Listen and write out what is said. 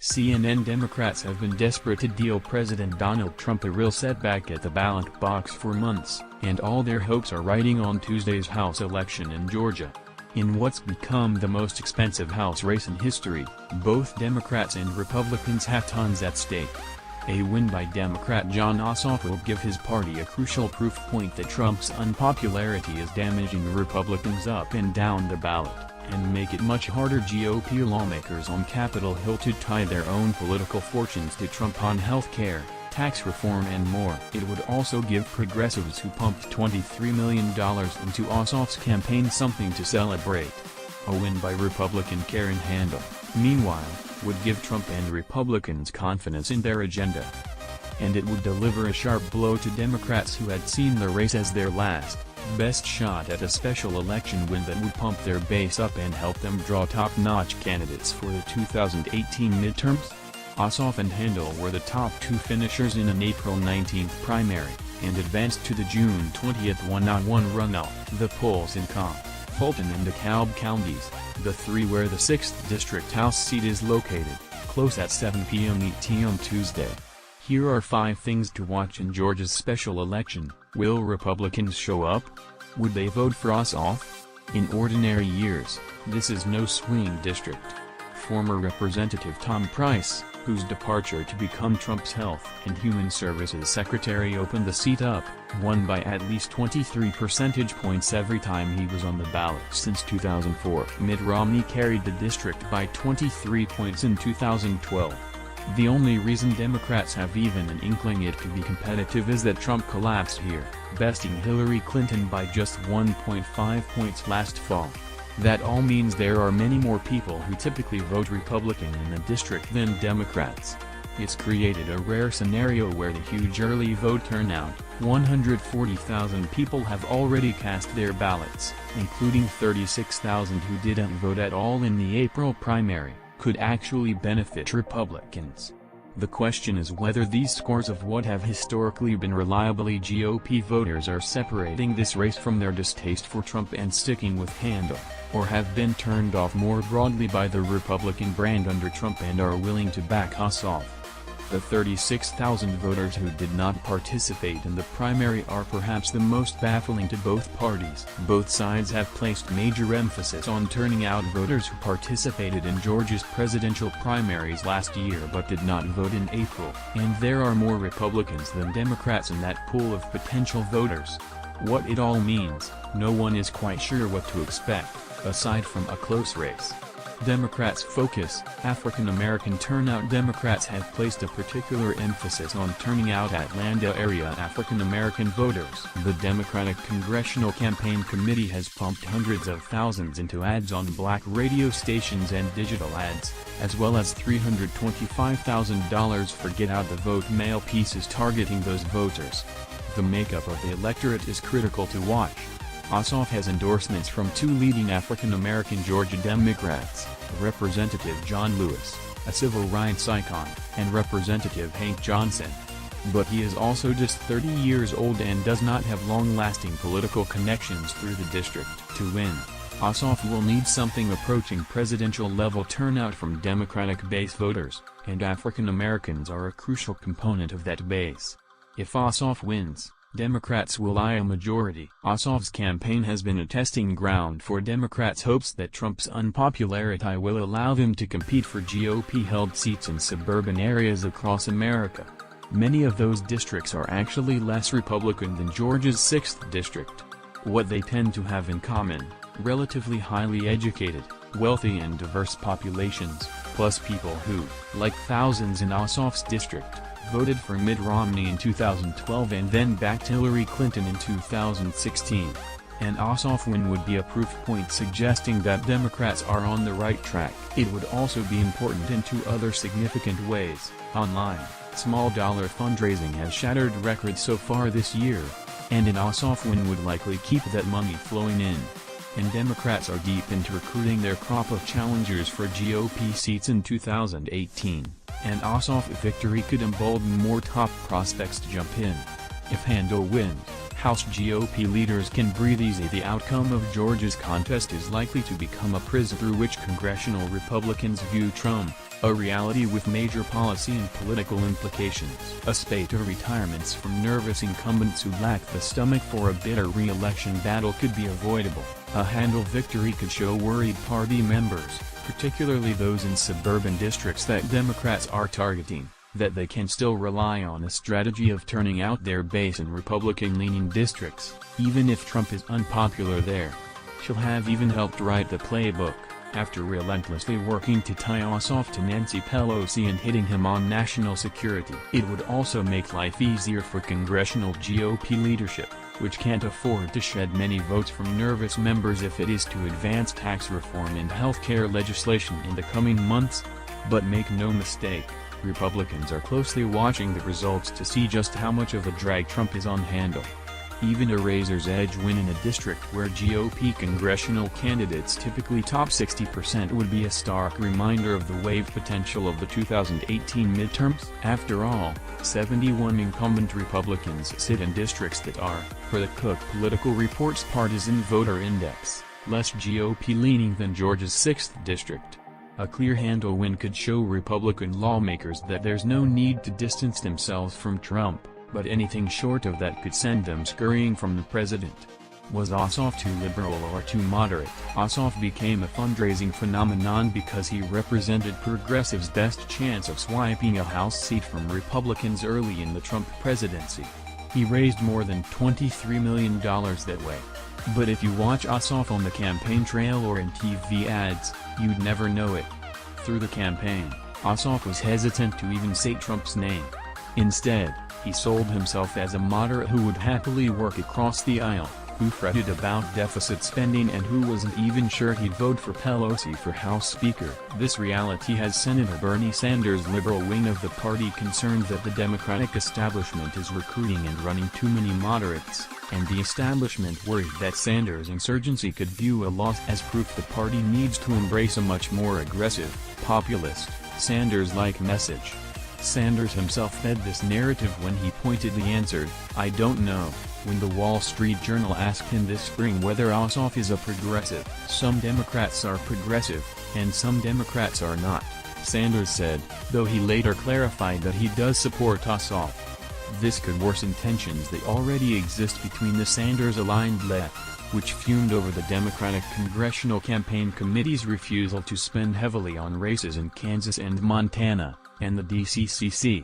CNN Democrats have been desperate to deal President Donald Trump a real setback at the ballot box for months, and all their hopes are riding on Tuesday's House election in Georgia. In what's become the most expensive House race in history, both Democrats and Republicans have tons at stake. A win by Democrat Jon Ossoff will give his party a crucial proof point that Trump's unpopularity is damaging Republicans up and down the ballot, and make it much harder GOP lawmakers on Capitol Hill to tie their own political fortunes to Trump on health care, tax reform and more. It would also give progressives who pumped $23 million into Ossoff's campaign something to celebrate. A win by Republican Karen Handel, meanwhile, would give Trump and Republicans confidence in their agenda. And it would deliver a sharp blow to Democrats who had seen the race as their last, best shot at a special election win that would pump their base up and help them draw top-notch candidates for the 2018 midterms. Ossoff and Handel were the top two finishers in an April 19 primary, and advanced to the June 20 one-on-one runoff. The polls in Cobb, Fulton and DeKalb counties, the three where the 6th District House seat is located, close at 7 p.m. ET on Tuesday. Here are 5 things to watch in Georgia's special election. Will Republicans show up? Would they vote for Ossoff? In ordinary years, this is no swing district. Former Representative Tom Price, whose departure to become Trump's Health and Human Services Secretary opened the seat up, won by at least 23 percentage points every time he was on the ballot since 2004. Mitt Romney carried the district by 23 points in 2012. The only reason Democrats have even an inkling it could be competitive is that Trump collapsed here, besting Hillary Clinton by just 1.5 points last fall. That all means there are many more people who typically vote Republican in the district than Democrats. It's created a rare scenario where the huge early vote turnout, 140,000 people have already cast their ballots, including 36,000 who didn't vote at all in the April primary, could actually benefit Republicans. The question is whether these scores of what have historically been reliably GOP voters are separating this race from their distaste for Trump and sticking with Handel, or have been turned off more broadly by the Republican brand under Trump and are willing to back Ossoff. The 36,000 voters who did not participate in the primary are perhaps the most baffling to both parties. Both sides have placed major emphasis on turning out voters who participated in Georgia's presidential primaries last year but did not vote in April, and there are more Republicans than Democrats in that pool of potential voters. What it all means, no one is quite sure what to expect, aside from a close race. Democrats' focus, African American turnout. Democrats have placed a particular emphasis on turning out Atlanta area African American voters. The Democratic Congressional Campaign Committee has pumped hundreds of thousands into ads on black radio stations and digital ads, as well as $325,000 for Get Out the Vote mail pieces targeting those voters. The makeup of the electorate is critical to watch. Ossoff has endorsements from 2 leading African-American Georgia Democrats, Representative John Lewis, a civil rights icon, and Representative Hank Johnson. But he is also just 30 years old and does not have long-lasting political connections through the district. To win, Ossoff will need something approaching presidential-level turnout from Democratic base voters, and African Americans are a crucial component of that base. If Ossoff wins, Democrats will eye a majority. Ossoff's campaign has been a testing ground for Democrats' hopes that Trump's unpopularity will allow them to compete for GOP-held seats in suburban areas across America. Many of those districts are actually less Republican than Georgia's 6th district. What they tend to have in common, relatively highly educated, wealthy and diverse populations, plus people who, like thousands in Ossoff's district, voted for Mitt Romney in 2012 and then backed Hillary Clinton in 2016. An Ossoff win would be a proof point suggesting that Democrats are on the right track. It would also be important in 2 other significant ways. Online, small-dollar fundraising has shattered records so far this year, and an Ossoff win would likely keep that money flowing in. And Democrats are deep into recruiting their crop of challengers for GOP seats in 2018. An Ossoff victory could embolden more top prospects to jump in. If Handel wins, House GOP leaders can breathe easy. The outcome of Georgia's contest is likely to become a prism through which congressional Republicans view Trump. A reality with major policy and political implications. A spate of retirements from nervous incumbents who lack the stomach for a bitter re-election battle could be avoidable. A handle victory could show worried party members, particularly those in suburban districts that Democrats are targeting, that they can still rely on a strategy of turning out their base in Republican-leaning districts, even if Trump is unpopular there. She'll have even helped write the playbook, after relentlessly working to tie Ossoff to Nancy Pelosi and hitting him on national security. It would also make life easier for congressional GOP leadership, which can't afford to shed many votes from nervous members if it is to advance tax reform and health care legislation in the coming months. But make no mistake, Republicans are closely watching the results to see just how much of a drag Trump is on handle. Even a razor's edge win in a district where GOP congressional candidates typically top 60% would be a stark reminder of the wave potential of the 2018 midterms. After all, 71 incumbent Republicans sit in districts that are, per the Cook Political Report's partisan voter index, less GOP-leaning than Georgia's 6th district. A clear handle win could show Republican lawmakers that there's no need to distance themselves from Trump, but anything short of that could send them scurrying from the president. Was Ossoff too liberal or too moderate? Ossoff became a fundraising phenomenon because he represented progressives' best chance of swiping a House seat from Republicans early in the Trump presidency. He raised more than $23 million that way. But if you watch Ossoff on the campaign trail or in TV ads, you'd never know it. Through the campaign, Ossoff was hesitant to even say Trump's name. Instead, he sold himself as a moderate who would happily work across the aisle, who fretted about deficit spending and who wasn't even sure he'd vote for Pelosi for House Speaker. This reality has Senator Bernie Sanders' liberal wing of the party concerned that the Democratic establishment is recruiting and running too many moderates, and the establishment worried that Sanders' insurgency could view a loss as proof the party needs to embrace a much more aggressive, populist, Sanders-like message. Sanders himself fed this narrative when he pointedly answered, "I don't know," when the Wall Street Journal asked him this spring whether Ossoff is a progressive. "Some Democrats are progressive, and some Democrats are not," Sanders said, though he later clarified that he does support Ossoff. This could worsen tensions that already exist between the Sanders-aligned left, which fumed over the Democratic Congressional Campaign Committee's refusal to spend heavily on races in Kansas and Montana, and the DCCC,